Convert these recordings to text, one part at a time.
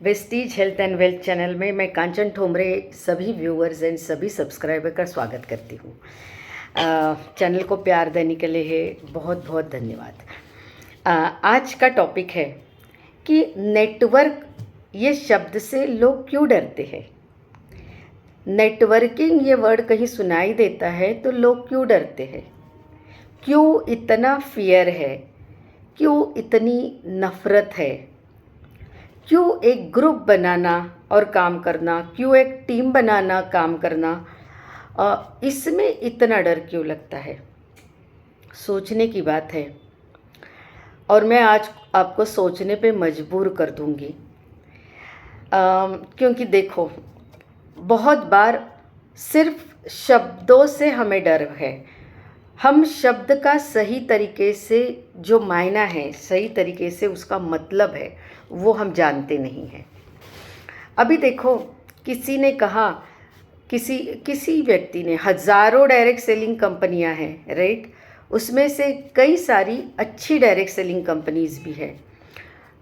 Vestige health and wealth channel में मैं कांचन ठोमरे सभी व्यूअर्स एंड सभी सब्सक्राइबर का स्वागत करती हूँ। चैनल को प्यार देने के लिए बहुत बहुत धन्यवाद। आज का टॉपिक है कि नेटवर्क ये शब्द से लोग क्यों डरते हैं। नेटवर्किंग ये वर्ड कहीं सुनाई देता है तो लोग क्यों डरते हैं, क्यों इतना फियर है, क्यों इतनी नफ़रत है, क्यों एक ग्रुप बनाना और काम करना, क्यों एक टीम बनाना काम करना, इसमें इतना डर क्यों लगता है। सोचने की बात है और मैं आज आपको सोचने पे मजबूर कर दूंगी। क्योंकि देखो, बहुत बार सिर्फ शब्दों से हमें डर है। हम शब्द का सही तरीके से जो मायना है, सही तरीके से उसका मतलब है, वो हम जानते नहीं हैं। अभी देखो, किसी ने कहा, किसी व्यक्ति ने, हज़ारों डायरेक्ट सेलिंग कंपनियां हैं, राइट। उसमें से कई सारी अच्छी डायरेक्ट सेलिंग कंपनीज भी है।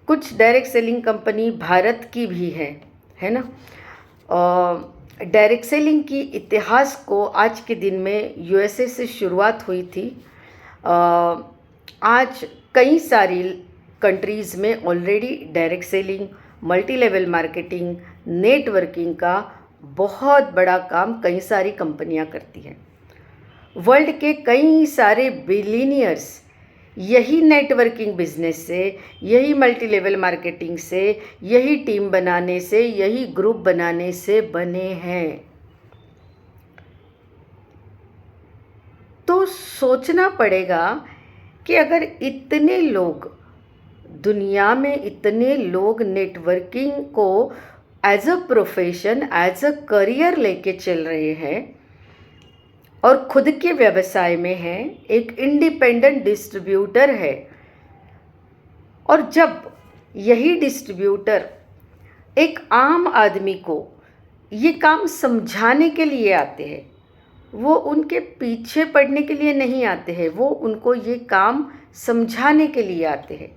कुछ डायरेक्ट सेलिंग कंपनी भारत की भी है ना। डायरेक्ट सेलिंग की इतिहास को आज के दिन में यूएसए से शुरुआत हुई थी। आज कई सारी कंट्रीज़ में already direct selling, multi level marketing, networking का बहुत बड़ा काम कई सारी कंपनियां करती हैं। वर्ल्ड के कई सारे बिलियनियर्स यही नेटवर्किंग बिजनेस से, यही मल्टी लेवल मार्केटिंग से, यही टीम बनाने से, यही ग्रुप बनाने से बने हैं। तो सोचना पड़ेगा कि अगर इतने लोग दुनिया में, इतने लोग नेटवर्किंग को as a profession, as a career लेके चल रहे हैं और खुद के व्यवसाय में है, एक इंडिपेंडेंट डिस्ट्रीब्यूटर है, और जब यही डिस्ट्रीब्यूटर एक आम आदमी को ये काम समझाने के लिए आते हैं, वो उनके पीछे पड़ने के लिए नहीं आते हैं, वो उनको ये काम समझाने के लिए आते हैं,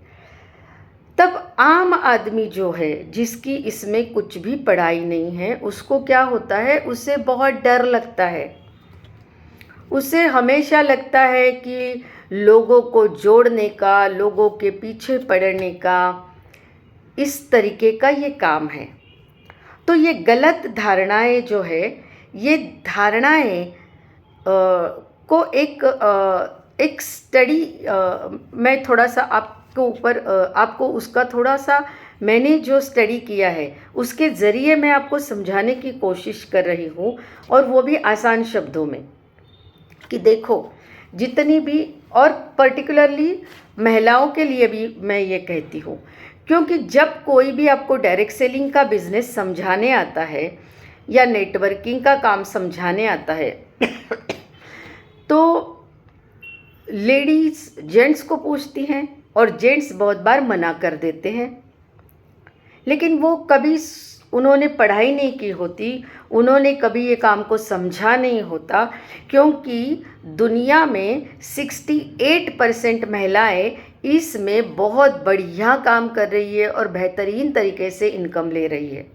तब आम आदमी जो है, जिसकी इसमें कुछ भी पढ़ाई नहीं है, उसको क्या होता है, उसे बहुत डर लगता है। उसे हमेशा लगता है कि लोगों को जोड़ने का, लोगों के पीछे पड़ने का, इस तरीके का ये काम है। तो ये गलत धारणाएं जो है, ये धारणाएं को एक स्टडी मैं थोड़ा सा आपको ऊपर आपको उसका थोड़ा सा, मैंने जो स्टडी किया है उसके ज़रिए मैं आपको समझाने की कोशिश कर रही हूँ, और वो भी आसान शब्दों में, कि देखो, जितनी भी, और पर्टिकुलरली महिलाओं के लिए भी मैं ये कहती हूँ, क्योंकि जब कोई भी आपको डायरेक्ट सेलिंग का बिजनेस समझाने आता है या नेटवर्किंग का काम समझाने आता है तो लेडीज़ जेंट्स को पूछती हैं और जेंट्स बहुत बार मना कर देते हैं। लेकिन वो कभी, उन्होंने पढ़ाई नहीं की होती, उन्होंने कभी ये काम को समझा नहीं होता, क्योंकि दुनिया में 68% महिलाएं इसमें बहुत बढ़िया काम कर रही है और बेहतरीन तरीके से इनकम ले रही है।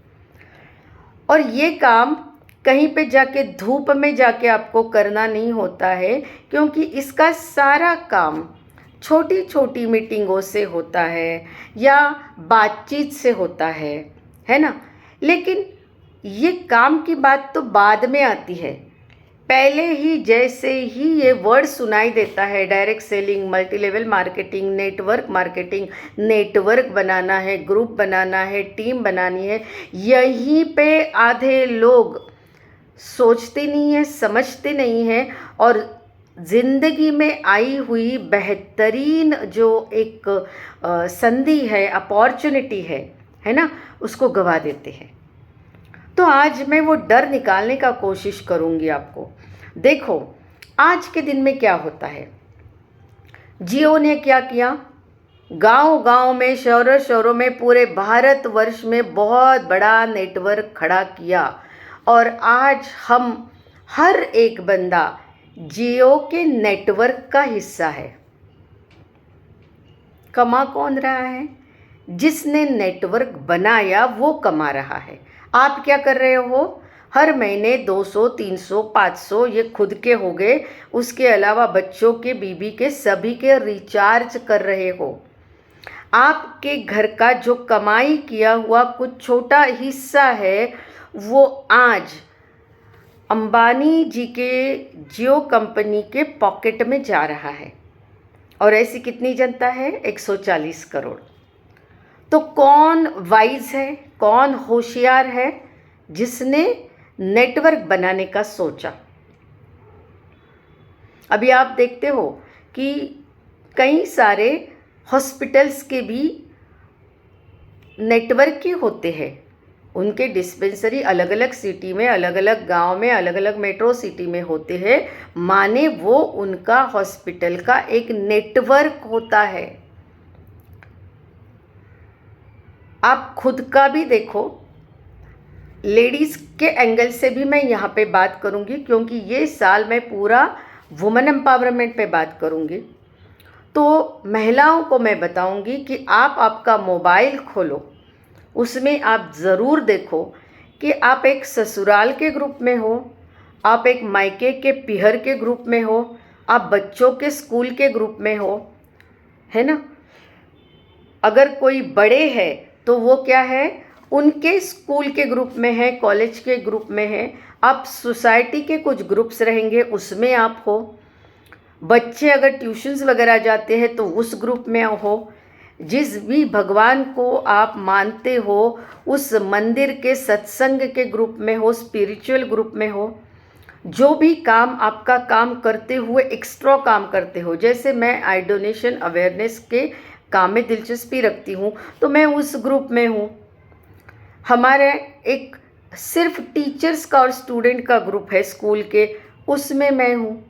और ये काम कहीं पे जाके, धूप में जाके आपको करना नहीं होता है, क्योंकि इसका सारा काम छोटी छोटी मीटिंगों से होता है या बातचीत से होता है ना। लेकिन ये काम की बात तो बाद में आती है। पहले ही जैसे ही ये वर्ड सुनाई देता है, direct selling, multi level marketing, marketing, network बनाना है, ग्रुप बनाना है, टीम बनानी है, यहीं पे आधे लोग सोचते नहीं है, समझते नहीं है, और ज़िंदगी में आई हुई बेहतरीन जो एक संधि है, अपॉर्चुनिटी है ना, उसको गवा देते हैं। तो आज मैं वो डर निकालने का कोशिश करूँगी आपको। देखो, आज के दिन में क्या होता है, जियो ने क्या किया, गांव गांव में, शहरों शहरों में, पूरे भारतवर्ष में बहुत बड़ा नेटवर्क खड़ा किया, और आज हम, हर एक बंदा जियो के नेटवर्क का हिस्सा है। कमा कौन रहा है, जिसने नेटवर्क बनाया वो कमा रहा है। आप क्या कर रहे हो? हर महीने 200, 300, 500 ये खुद के हो गए, उसके अलावा बच्चों के, बीबी के, सभी के रिचार्ज कर रहे हो। आपके घर का जो कमाई किया हुआ कुछ छोटा हिस्सा है वो आज अंबानी जी के जियो कंपनी के पॉकेट में जा रहा है। और ऐसी कितनी जनता है? 140 करोड़। तो कौन वाइज है, कौन होशियार है जिसने नेटवर्क बनाने का सोचा? अभी आप देखते हो कि कई सारे हॉस्पिटल्स के भी नेटवर्क ही होते हैं। उनके डिस्पेंसरी अलग अलग सिटी में, अलग अलग गांव में, अलग अलग मेट्रो सिटी में होते हैं, माने वो उनका हॉस्पिटल का एक नेटवर्क होता है। आप खुद का भी देखो, लेडीज़ के एंगल से भी मैं यहाँ पे बात करूँगी, क्योंकि ये साल मैं पूरा वुमेन एम्पावरमेंट पे बात करूँगी। तो महिलाओं को मैं बताऊँगी कि आप आपका मोबाइल खोलो, उसमें आप ज़रूर देखो कि आप एक ससुराल के ग्रुप में हो, आप एक मायके के पीहर के ग्रुप में हो, आप बच्चों के स्कूल के ग्रुप में हो, है ना। अगर कोई बड़े हैं तो वो क्या है, उनके स्कूल के ग्रुप में है, कॉलेज के ग्रुप में है। आप सोसाइटी के कुछ ग्रुप्स रहेंगे उसमें आप हो। बच्चे अगर ट्यूशन्स वगैरह जाते हैं तो उस ग्रुप में हो। जिस भी भगवान को आप मानते हो उस मंदिर के सत्संग के ग्रुप में हो, स्पिरिचुअल ग्रुप में हो। जो भी काम आपका काम करते हुए एक्स्ट्रा काम करते हो, जैसे मैं आई डोनेशन अवेयरनेस के काम में दिलचस्पी रखती हूँ तो मैं उस ग्रुप में हूँ। हमारे एक सिर्फ टीचर्स का और स्टूडेंट का ग्रुप है स्कूल के, उसमें मैं हूँ।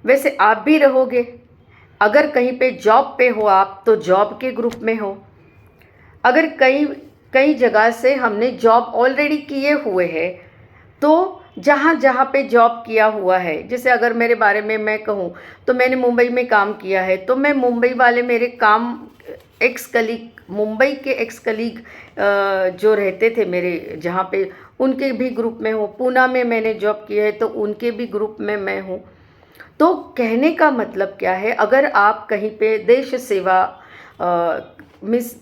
वैसे आप भी रहोगे। अगर कहीं पे जॉब पे हो आप तो जॉब के ग्रुप में हो। अगर कई कई जगह से हमने जॉब ऑलरेडी किए हुए हैं तो जहाँ जहाँ पे जॉब किया हुआ है, जैसे अगर मेरे बारे में मैं कहूँ तो मैंने मुंबई में काम किया है, तो मैं मुंबई वाले मेरे काम एक्स कलीग, मुंबई के एक्स कलीग जो रहते थे मेरे जहाँ पे, उनके भी ग्रुप में हूँ। पूना में मैंने जॉब किया है तो उनके भी ग्रुप में मैं हूँ। तो कहने का मतलब क्या है, अगर आप कहीं पे देश सेवा मिस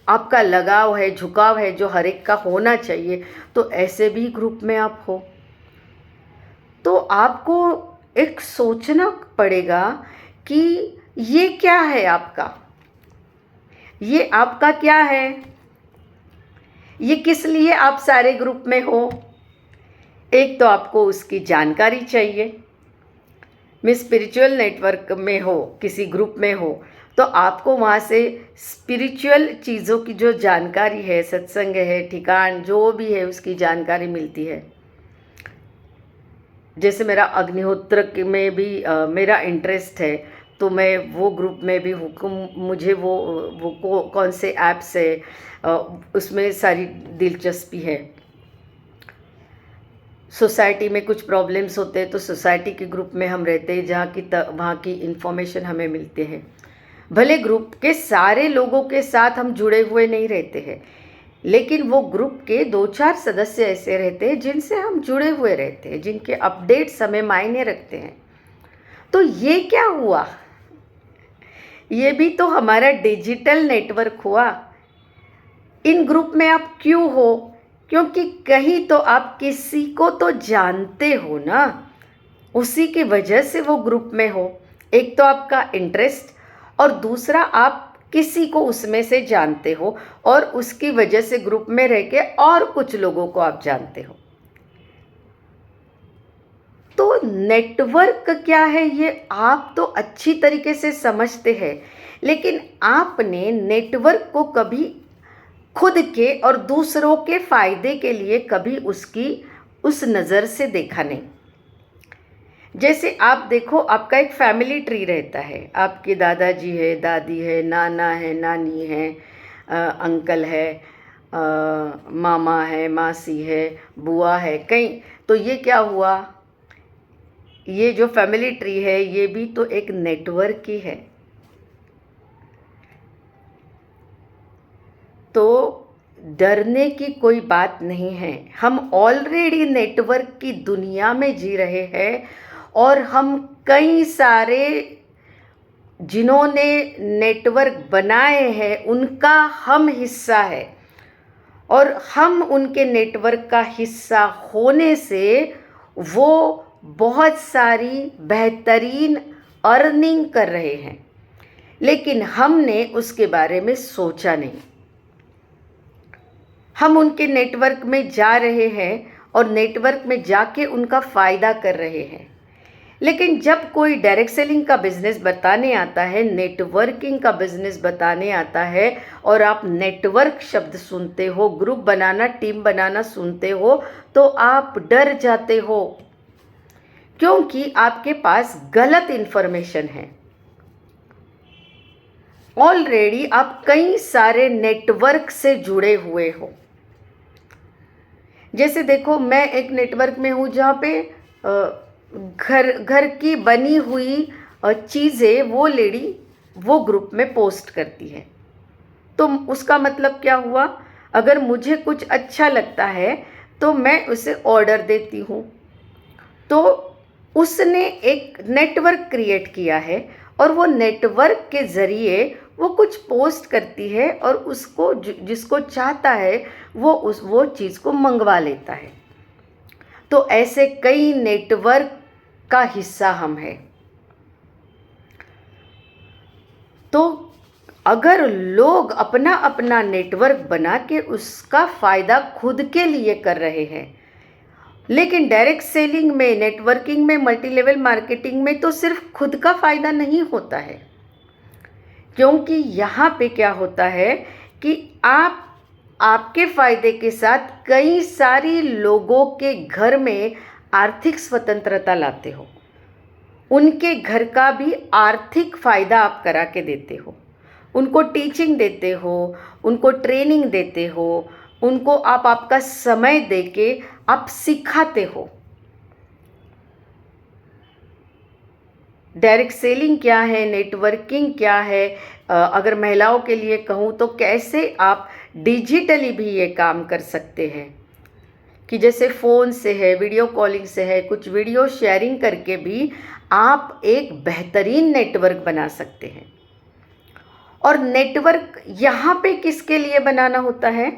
आपका लगाव है, झुकाव है, जो हर एक का होना चाहिए, तो ऐसे भी ग्रुप में आप हो। तो आपको एक सोचना पड़ेगा कि ये क्या है आपका, ये आपका क्या है, ये किस लिए आप सारे ग्रुप में हो। एक तो आपको उसकी जानकारी चाहिए। मैं स्पिरिचुअल नेटवर्क में हो, किसी ग्रुप में हो, तो आपको वहाँ से स्पिरिचुअल चीज़ों की जो जानकारी है, सत्संग है, ठिकान जो भी है, उसकी जानकारी मिलती है। जैसे मेरा अग्निहोत्र में भी मेरा इंटरेस्ट है, तो मैं वो ग्रुप में भी हूँ। मुझे वो कौन से ऐप्स है उसमें सारी दिलचस्पी है। सोसाइटी में कुछ प्रॉब्लम्स होते हैं तो सोसाइटी के ग्रुप में हम रहते हैं, वहाँ की इन्फॉर्मेशन हमें मिलते हैं। भले ग्रुप के सारे लोगों के साथ हम जुड़े हुए नहीं रहते हैं, लेकिन वो ग्रुप के 2-4 सदस्य ऐसे रहते हैं जिनसे हम जुड़े हुए रहते हैं, जिनके अपडेट्स हमें मायने रखते हैं। तो ये क्या हुआ, ये भी तो हमारा डिजिटल नेटवर्क हुआ। इन ग्रुप में आप क्यों हो? क्योंकि कहीं तो आप किसी को तो जानते हो ना, उसी की वजह से वो ग्रुप में हो। एक तो आपका इंटरेस्ट, और दूसरा आप किसी को उसमें से जानते हो, और उसकी वजह से ग्रुप में रह के और कुछ लोगों को आप जानते हो। तो नेटवर्क क्या है ये आप तो अच्छी तरीके से समझते हैं, लेकिन आपने नेटवर्क को कभी खुद के और दूसरों के फायदे के लिए कभी उसकी उस नज़र से देखा नहीं। जैसे आप देखो, आपका एक फैमिली ट्री रहता है, आपके दादाजी है, दादी है, नाना है, नानी है, अंकल है, मामा है, मासी है, बुआ है, कई। तो ये क्या हुआ, ये जो फैमिली ट्री है ये भी तो एक नेटवर्क ही है। तो डरने की कोई बात नहीं है। हम ऑलरेडी नेटवर्क की दुनिया में जी रहे हैं और हम कई सारे जिन्होंने नेटवर्क बनाए हैं उनका हम हिस्सा है, और हम उनके नेटवर्क का हिस्सा होने से वो बहुत सारी बेहतरीन अर्निंग कर रहे हैं, लेकिन हमने उसके बारे में सोचा नहीं। हम उनके नेटवर्क में जा रहे हैं और नेटवर्क में जाके उनका फ़ायदा कर रहे हैं, लेकिन जब कोई डायरेक्ट सेलिंग का बिज़नेस बताने आता है, नेटवर्किंग का बिज़नेस बताने आता है, और आप नेटवर्क शब्द सुनते हो, ग्रुप बनाना, टीम बनाना सुनते हो, तो आप डर जाते हो, क्योंकि आपके पास गलत इन्फॉर्मेशन है। ऑलरेडी आप कई सारे नेटवर्क से जुड़े हुए हो। जैसे देखो, मैं एक नेटवर्क में हूँ जहाँ पे घर की बनी हुई चीज़ें वो लेडी वो ग्रुप में पोस्ट करती है। तो उसका मतलब क्या हुआ, अगर मुझे कुछ अच्छा लगता है तो मैं उसे ऑर्डर देती हूँ। तो उसने एक नेटवर्क क्रिएट किया है और वो नेटवर्क के ज़रिए वो कुछ पोस्ट करती है और उसको जिसको चाहता है वो चीज़ को मंगवा लेता है। तो ऐसे कई नेटवर्क का हिस्सा हम हैं। तो अगर लोग अपना अपना नेटवर्क बना के उसका फ़ायदा खुद के लिए कर रहे हैं, लेकिन डायरेक्ट सेलिंग में, नेटवर्किंग में, मल्टी लेवल मार्केटिंग में तो सिर्फ खुद का फ़ायदा नहीं होता है, क्योंकि यहाँ पे क्या होता है कि आप आपके फ़ायदे के साथ कई सारी लोगों के घर में आर्थिक स्वतंत्रता लाते हो। उनके घर का भी आर्थिक फ़ायदा आप करा के देते हो, उनको टीचिंग देते हो, उनको ट्रेनिंग देते हो, उनको आप आपका समय दे के आप सिखाते हो। डायरेक्ट सेलिंग क्या है, नेटवर्किंग क्या है, अगर महिलाओं के लिए कहूँ तो कैसे आप डिजिटली भी ये काम कर सकते हैं, कि जैसे फ़ोन से है, वीडियो कॉलिंग से है, कुछ वीडियो शेयरिंग करके भी आप एक बेहतरीन नेटवर्क बना सकते हैं। और नेटवर्क यहाँ पे किसके लिए बनाना होता है,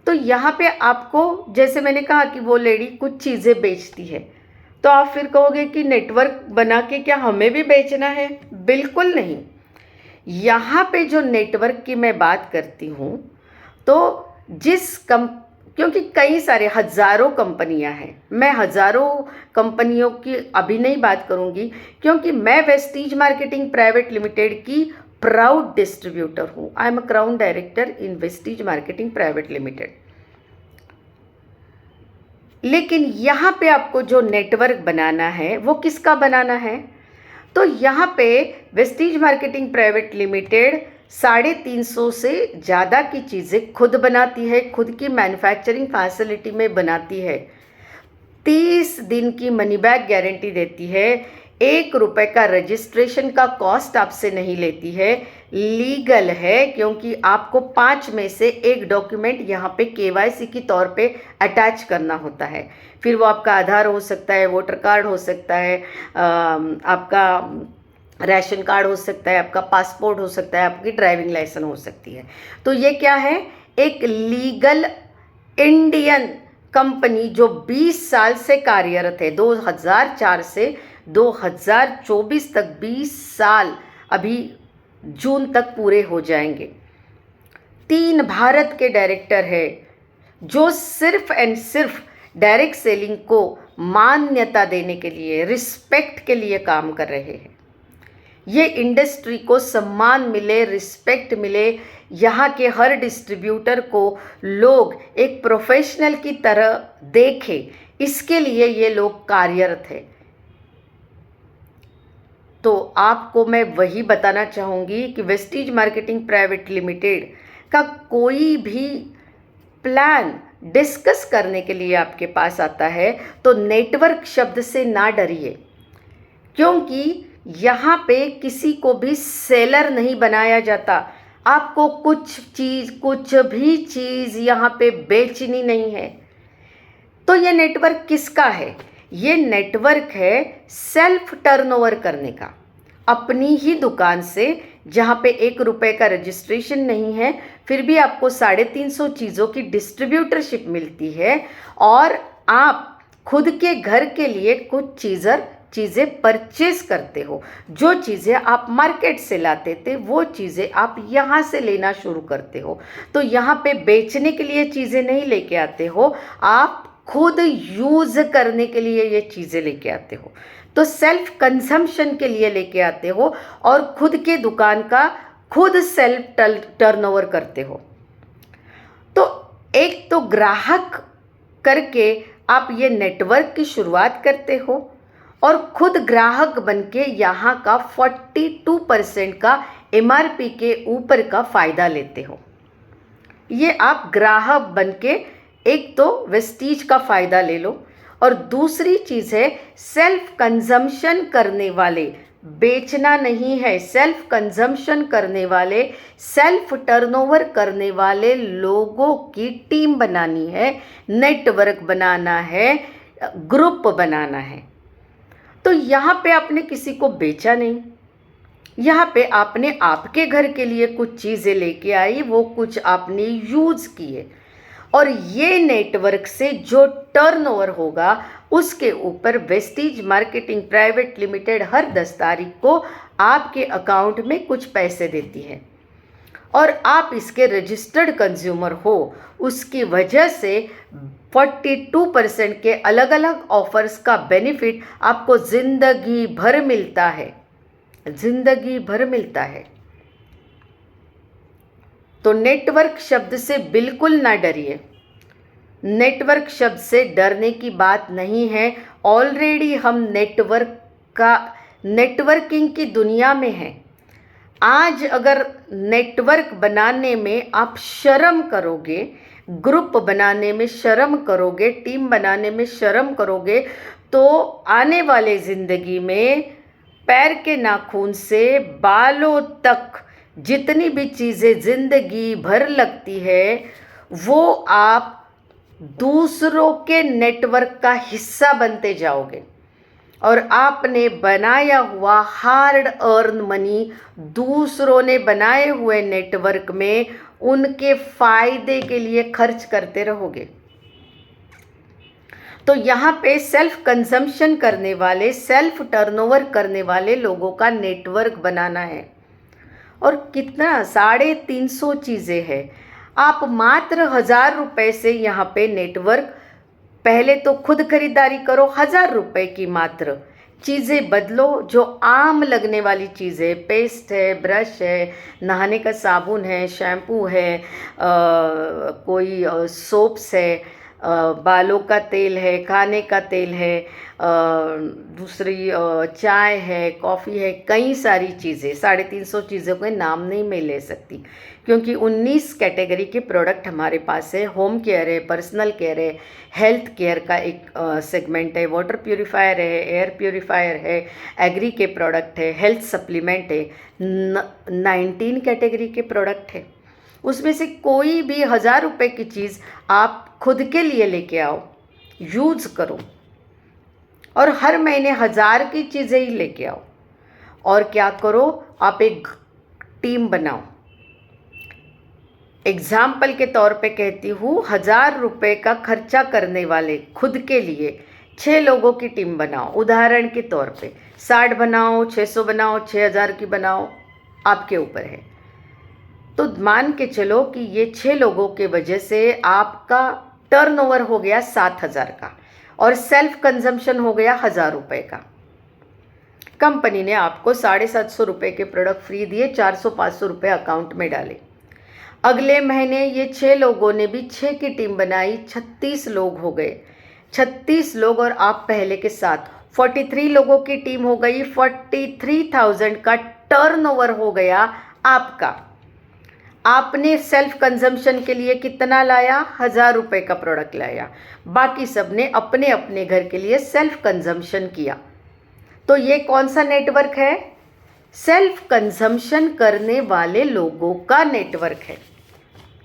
तो यहाँ पे आपको, जैसे मैंने कहा कि वो लेडी कुछ चीज़ें बेचती है, तो आप फिर कहोगे कि नेटवर्क बना के क्या हमें भी बेचना है? बिल्कुल नहीं। यहाँ पे जो नेटवर्क की मैं बात करती हूँ, तो क्योंकि कई सारे हज़ारों कंपनियाँ हैं, मैं हज़ारों कंपनियों की अभी नहीं बात करूँगी, क्योंकि मैं वेस्टीज मार्केटिंग प्राइवेट लिमिटेड की प्राउड डिस्ट्रीब्यूटर हूँ। I am a crown director in Vestige marketing private limited. लेकिन यहाँ पे आपको जो नेटवर्क बनाना है वो किसका बनाना है, तो यहाँ पे वेस्टीज मार्केटिंग प्राइवेट लिमिटेड 350 से ज़्यादा की चीज़ें खुद बनाती है, खुद की मैन्युफैक्चरिंग फैसिलिटी में बनाती है, 30 दिन की मनी बैक गारंटी देती है, 1 रुपये का रजिस्ट्रेशन का कॉस्ट आपसे नहीं लेती है, लीगल है, क्योंकि आपको 5 में से 1 डॉक्यूमेंट यहाँ पे केवाईसी की तौर पे अटैच करना होता है। फिर वो आपका आधार हो सकता है, वोटर कार्ड हो सकता है, आपका राशन कार्ड हो सकता है, आपका पासपोर्ट हो सकता है, आपकी ड्राइविंग लाइसेंस हो सकती है। तो ये क्या है, एक लीगल इंडियन कंपनी जो 20 साल से कार्यरत है, 2004 से 2024 तक 20 साल अभी जून तक पूरे हो जाएंगे। 3 भारत के डायरेक्टर है जो सिर्फ एंड सिर्फ डायरेक्ट सेलिंग को मान्यता देने के लिए, रिस्पेक्ट के लिए काम कर रहे हैं। ये इंडस्ट्री को सम्मान मिले, रिस्पेक्ट मिले, यहाँ के हर डिस्ट्रीब्यूटर को लोग एक प्रोफेशनल की तरह देखें, इसके लिए ये लोग कार्यरत है। तो आपको मैं वही बताना चाहूँगी कि वेस्टीज मार्केटिंग प्राइवेट लिमिटेड का कोई भी प्लान डिस्कस करने के लिए आपके पास आता है तो नेटवर्क शब्द से ना डरिए, क्योंकि यहाँ पे किसी को भी सेलर नहीं बनाया जाता। आपको कुछ भी चीज़ यहाँ पे बेचनी नहीं है। तो ये नेटवर्क किसका है? ये नेटवर्क है सेल्फ टर्नओवर करने का। अपनी ही दुकान से, जहाँ पे 1 रुपए का रजिस्ट्रेशन नहीं है, फिर भी आपको 350 चीज़ों की डिस्ट्रीब्यूटरशिप मिलती है और आप खुद के घर के लिए कुछ चीज़ें परचेज करते हो। जो चीज़ें आप मार्केट से लाते थे वो चीज़ें आप यहाँ से लेना शुरू करते हो। तो यहाँ पे बेचने के लिए चीज़ें नहीं लेके आते हो, आप खुद यूज़ करने के लिए ये चीज़ें लेके आते हो। तो सेल्फ कंजम्पशन के लिए लेके आते हो और खुद के दुकान का खुद सेल्फ टर्नओवर करते हो। तो एक तो ग्राहक करके आप ये नेटवर्क की शुरुआत करते हो और खुद ग्राहक बनके यहाँ का 42% का MRP के ऊपर का फ़ायदा लेते हो। ये आप ग्राहक बनके एक तो वेस्टीज का फ़ायदा ले लो और दूसरी चीज़ है सेल्फ कंजम्पशन करने वाले, बेचना नहीं है, सेल्फ कंजम्पशन करने वाले, सेल्फ टर्नओवर करने वाले लोगों की टीम बनानी है, नेटवर्क बनाना है, ग्रुप बनाना है। तो यहाँ पे आपने किसी को बेचा नहीं, यहाँ पे आपने आपके घर के लिए कुछ चीज़ें लेके आई, वो कुछ आपने यूज़ किए और ये नेटवर्क से जो टर्नओवर होगा उसके ऊपर वेस्टीज मार्केटिंग प्राइवेट लिमिटेड हर 10 तारीख को आपके अकाउंट में कुछ पैसे देती है और आप इसके रजिस्टर्ड कंज्यूमर हो। उसकी वजह से 42% के अलग अलग ऑफर्स का बेनिफिट आपको ज़िंदगी भर मिलता है, ज़िंदगी भर मिलता है। तो नेटवर्क शब्द से बिल्कुल ना डरिए। नेटवर्क शब्द से डरने की बात नहीं है। ऑलरेडी हम नेटवर्किंग की दुनिया में हैं। आज अगर नेटवर्क बनाने में आप शर्म करोगे, ग्रुप बनाने में शर्म करोगे, टीम बनाने में शर्म करोगे, तो आने वाले ज़िंदगी में पैर के नाखून से बालों तक जितनी भी चीज़ें ज़िंदगी भर लगती है वो आप दूसरों के नेटवर्क का हिस्सा बनते जाओगे और आपने बनाया हुआ हार्ड अर्न मनी दूसरों ने बनाए हुए नेटवर्क में उनके फ़ायदे के लिए खर्च करते रहोगे। तो यहाँ पे सेल्फ कंजम्पशन करने वाले, सेल्फ टर्नओवर करने वाले लोगों का नेटवर्क बनाना है। और कितना 350 चीज़ें हैं। आप मात्र 1000 रुपये से यहाँ पे नेटवर्क, पहले तो खुद खरीदारी करो 1000 रुपये की मात्र, चीज़ें बदलो जो आम लगने वाली चीज़ें, पेस्ट है, ब्रश है, नहाने का साबुन है, शैम्पू है, कोई सोप्स है, बालों का तेल है, खाने का तेल है, दूसरी चाय है, कॉफ़ी है, कई सारी चीज़ें, 350 चीज़ों के नाम नहीं मैं ले सकती क्योंकि 19 कैटेगरी के प्रोडक्ट हमारे पास है। होम केयर है, पर्सनल केयर है, हेल्थ केयर का एक सेगमेंट है, वाटर प्यूरिफायर है, एयर प्यूरिफायर है, एग्री के प्रोडक्ट है, हेल्थ सप्लीमेंट है, 19 कैटेगरी के प्रोडक्ट है। उसमें से कोई भी 1000 रुपये की चीज़ आप खुद के लिए लेके आओ, यूज़ करो और हर महीने 1000 की चीज़ें ही लेके आओ। और क्या करो, आप एक टीम बनाओ। एग्जाम्पल के तौर पे कहती हूँ, 1000 रुपये का खर्चा करने वाले खुद के लिए 6 लोगों की टीम बनाओ। उदाहरण के तौर पे 60 बनाओ, 600 बनाओ, 6000 की बनाओ, आपके ऊपर है। तो मान के चलो कि ये 6 लोगों के वजह से आपका टर्नओवर हो गया 7000 का और सेल्फ कंजम्पशन हो गया 1000 रुपये का। कंपनी ने आपको 750 रुपये के प्रोडक्ट फ्री दिए, 400-500 रुपये अकाउंट में डाले। अगले महीने ये 6 लोगों ने भी 6 की टीम बनाई, 36 लोग हो गए। 36 लोग और आप पहले के साथ 43 लोगों की टीम हो गई। 43,000 का टर्नओवर हो गया आपका। आपने सेल्फ कंजम्पशन के लिए कितना लाया? 1000 रुपये का प्रोडक्ट लाया। बाकी सब ने अपने अपने घर के लिए सेल्फ कंजम्पशन किया। तो ये कौन सा नेटवर्क है? सेल्फ कंजम्पशन करने वाले लोगों का नेटवर्क है।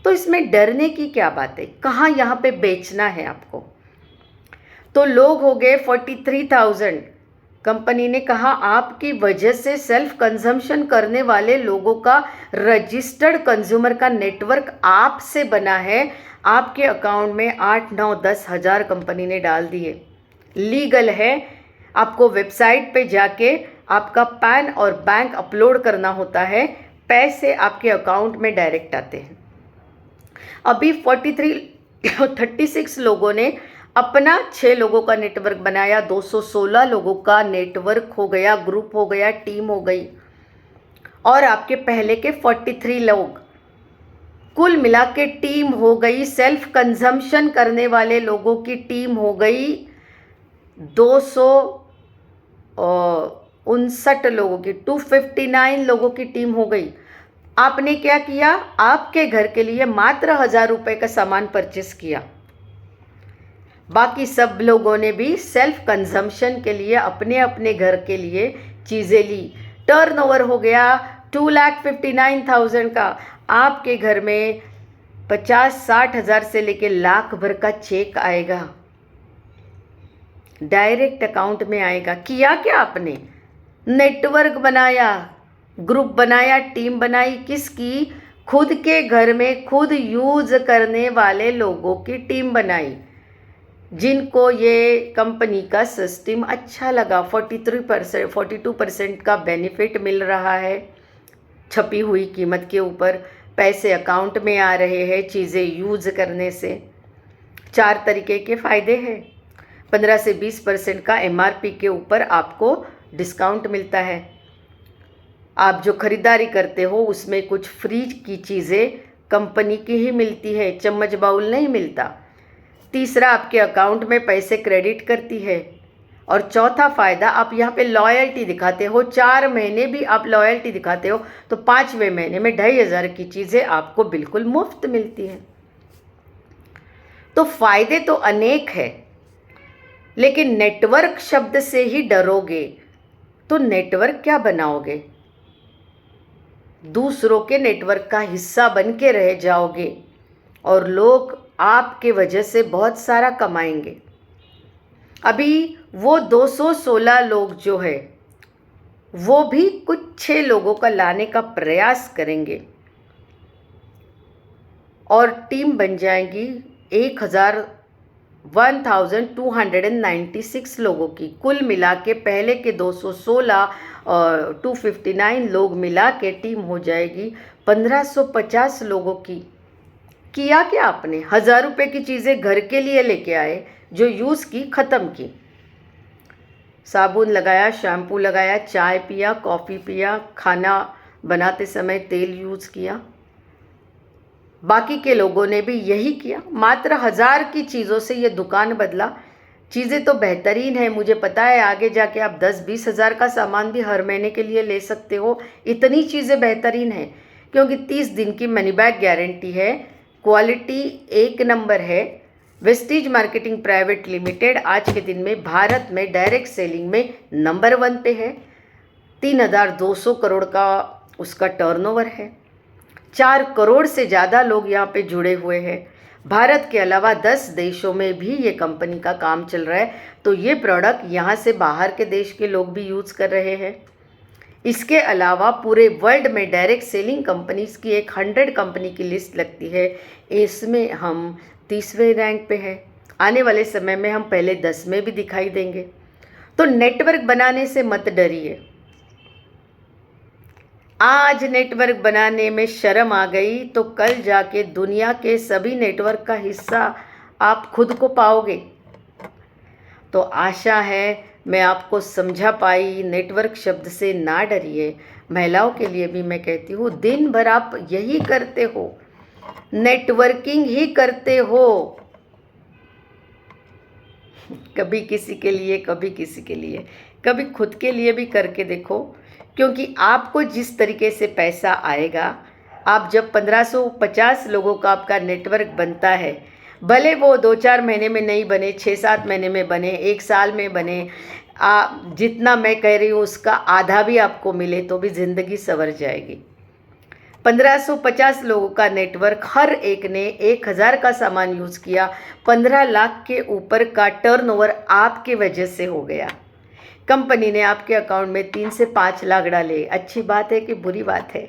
तो इसमें डरने की क्या बात है? कहाँ यहाँ पे बेचना है आपको? तो लोग हो गए 43,000। कंपनी ने कहा आपकी वजह से सेल्फ कंजम्पशन करने वाले लोगों का रजिस्टर्ड कंज्यूमर का नेटवर्क आपसे बना है। आपके अकाउंट में 8, 9, 10 हज़ार कंपनी ने डाल दिए। लीगल है। आपको वेबसाइट पे जाके आपका पैन और बैंक अपलोड करना होता है। पैसे आपके अकाउंट में डायरेक्ट आते हैं। अभी 36 लोगों ने अपना 6 लोगों का नेटवर्क बनाया। 216 लोगों का नेटवर्क हो गया, ग्रुप हो गया, टीम हो गई। और आपके पहले के 43 लोग, कुल मिला के टीम हो गई। सेल्फ कंजम्पशन करने वाले लोगों की टीम हो गई 259 लोगों की, 259 लोगों की टीम हो गई। आपने क्या किया? आपके घर के लिए मात्र 1,000 रुपये का सामान परचेस किया। बाकी सब लोगों ने भी सेल्फ कंजम्पशन के लिए अपने अपने घर के लिए चीज़ें ली। टर्नओवर हो गया 2,59,000 का। आपके घर में 50-60 हज़ार से लेके लाख भर का चेक आएगा, डायरेक्ट अकाउंट में आएगा। किया क्या आपने? नेटवर्क बनाया, ग्रुप बनाया, टीम बनाई। किसकी? खुद के घर में खुद यूज करने वाले लोगों की टीम बनाई, जिनको ये कंपनी का सिस्टम अच्छा लगा। 42% का बेनिफिट मिल रहा है छपी हुई कीमत के ऊपर। पैसे अकाउंट में आ रहे हैं चीज़ें यूज करने से। 4 तरीके के फ़ायदे हैं। 15 से 20% का MRP के ऊपर आपको डिस्काउंट मिलता है। आप जो खरीदारी करते हो उसमें कुछ फ्री की चीज़ें कंपनी की ही मिलती है, चम्मच बाउल नहीं मिलता। तीसरा, आपके अकाउंट में पैसे क्रेडिट करती है। और चौथा फ़ायदा, आप यहाँ पे लॉयल्टी दिखाते हो। 4 महीने भी आप लॉयल्टी दिखाते हो तो 5वें महीने में 2,500 की चीज़ें आपको बिल्कुल मुफ्त मिलती हैं। तो फ़ायदे तो अनेक है, लेकिन नेटवर्क शब्द से ही डरोगे तो नेटवर्क क्या बनाओगे? दूसरों के नेटवर्क का हिस्सा बन के रह जाओगे और लोग आपके वजह से बहुत सारा कमाएंगे। अभी वो 216 लोग जो है वो भी कुछ 6 लोगों का लाने का प्रयास करेंगे और टीम बन जाएंगी 1296 लोगों की। कुल मिला के पहले के 216 और 259 लोग मिला के टीम हो जाएगी 1550 लोगों की। किया क्या आपने? 1,000 रुपये की चीज़ें घर के लिए लेके आए, जो यूज़ की, ख़त्म की। साबुन लगाया, शैम्पू लगाया, चाय पिया, कॉफ़ी पिया, खाना बनाते समय तेल यूज़ किया। बाकी के लोगों ने भी यही किया। मात्र 1,000 की चीज़ों से ये दुकान बदला। चीज़ें तो बेहतरीन है, मुझे पता है। आगे जाके आप 10-20 हज़ार का सामान भी हर महीने के लिए ले सकते हो। इतनी चीज़ें बेहतरीन है क्योंकि 30 दिन की मनी बैक गारंटी है। क्वालिटी 1 नंबर है। वेस्टीज मार्केटिंग प्राइवेट लिमिटेड आज के दिन में भारत में डायरेक्ट सेलिंग में नंबर 1 पे है। 3,200 करोड़ का उसका टर्नओवर है। 4 करोड़ से ज़्यादा लोग यहाँ पे जुड़े हुए हैं। भारत के अलावा 10 देशों में भी ये कंपनी का काम चल रहा है। तो ये प्रोडक्ट यहाँ से बाहर के देश के लोग भी यूज़ कर रहे हैं। इसके अलावा पूरे वर्ल्ड में डायरेक्ट सेलिंग कंपनीज़ की एक 100 कंपनी की लिस्ट लगती है। इसमें हम 30वें रैंक पे हैं। आने वाले समय में हम पहले 10 में भी दिखाई देंगे। तो नेटवर्क बनाने से मत डरिए। आज नेटवर्क बनाने में शर्म आ गई तो कल जाके दुनिया के सभी नेटवर्क का हिस्सा आप खुद को पाओगे। तो आशा है मैं आपको समझा पाई। नेटवर्क शब्द से ना डरिए। महिलाओं के लिए भी मैं कहती हूँ, दिन भर आप यही करते हो, नेटवर्किंग ही करते हो। कभी किसी के लिए, कभी किसी के लिए, कभी खुद के लिए भी करके देखो। क्योंकि आपको जिस तरीके से पैसा आएगा, आप जब 1550 लोगों का आपका नेटवर्क बनता है, भले वो 2-4 महीने में नहीं बने, 6-7 महीने में बने, 1 साल में बने, जितना मैं कह रही हूँ उसका आधा भी आपको मिले तो भी ज़िंदगी संवर जाएगी। 1550 लोगों का नेटवर्क, हर एक ने 1000 का सामान यूज़ किया, 15 लाख के ऊपर का टर्नओवर आपके वजह से हो गया। कंपनी ने आपके अकाउंट में 3 से 5 लाख डाले। अच्छी बात है कि बुरी बात है?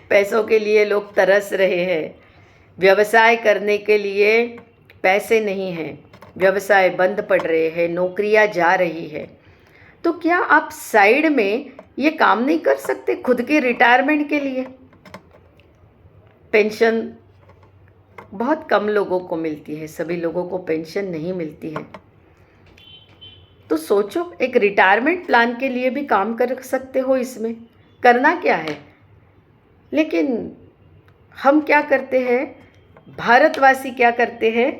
पैसों के लिए लोग तरस रहे हैं। व्यवसाय करने के लिए पैसे नहीं हैं, व्यवसाय बंद पड़ रहे हैं, नौकरियां जा रही है। तो क्या आप साइड में ये काम नहीं कर सकते खुद के रिटायरमेंट के लिए? पेंशन बहुत कम लोगों को मिलती है, सभी लोगों को पेंशन नहीं मिलती है। तो सोचो, एक रिटायरमेंट प्लान के लिए भी काम कर सकते हो। इसमें करना क्या है? लेकिन हम क्या करते हैं, भारतवासी क्या करते हैं,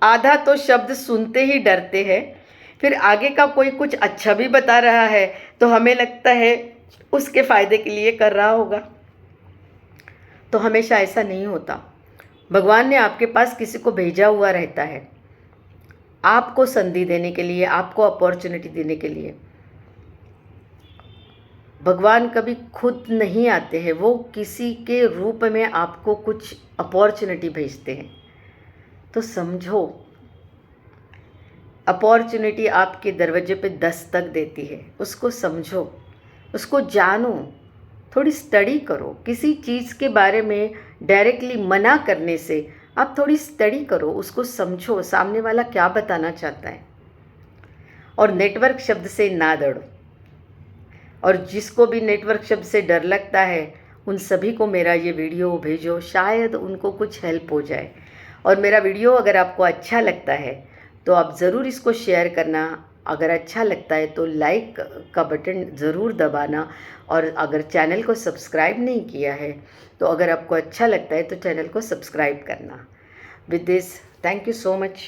आधा तो शब्द सुनते ही डरते हैं, फिर आगे का कोई कुछ अच्छा भी बता रहा है तो हमें लगता है उसके फ़ायदे के लिए कर रहा होगा। तो हमेशा ऐसा नहीं होता। भगवान ने आपके पास किसी को भेजा हुआ रहता है, आपको संधि देने के लिए, आपको अपॉर्चुनिटी देने के लिए। भगवान कभी खुद नहीं आते हैं, वो किसी के रूप में आपको कुछ अपॉर्चुनिटी भेजते हैं। तो समझो, अपॉर्चुनिटी आपके दरवाजे पे दस्तक देती है, उसको समझो, उसको जानो, थोड़ी स्टडी करो। किसी चीज़ के बारे में डायरेक्टली मना करने से आप थोड़ी स्टडी करो, उसको समझो, सामने वाला क्या बताना चाहता है। और नेटवर्क शब्द से ना डरो। और जिसको भी नेटवर्क शब्द से डर लगता है, उन सभी को मेरा ये वीडियो भेजो, शायद उनको कुछ हेल्प हो जाए। और मेरा वीडियो अगर आपको अच्छा लगता है तो आप ज़रूर इसको शेयर करना। अगर अच्छा लगता है तो लाइक का बटन ज़रूर दबाना। और अगर चैनल को सब्सक्राइब नहीं किया है तो अगर आपको अच्छा लगता है तो चैनल को सब्सक्राइब करना। With this, thank you so much.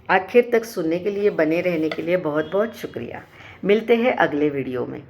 आखिर तक सुनने के लिए, बने रहने के लिए बहुत बहुत शुक्रिया। मिलते हैं अगले वीडियो में।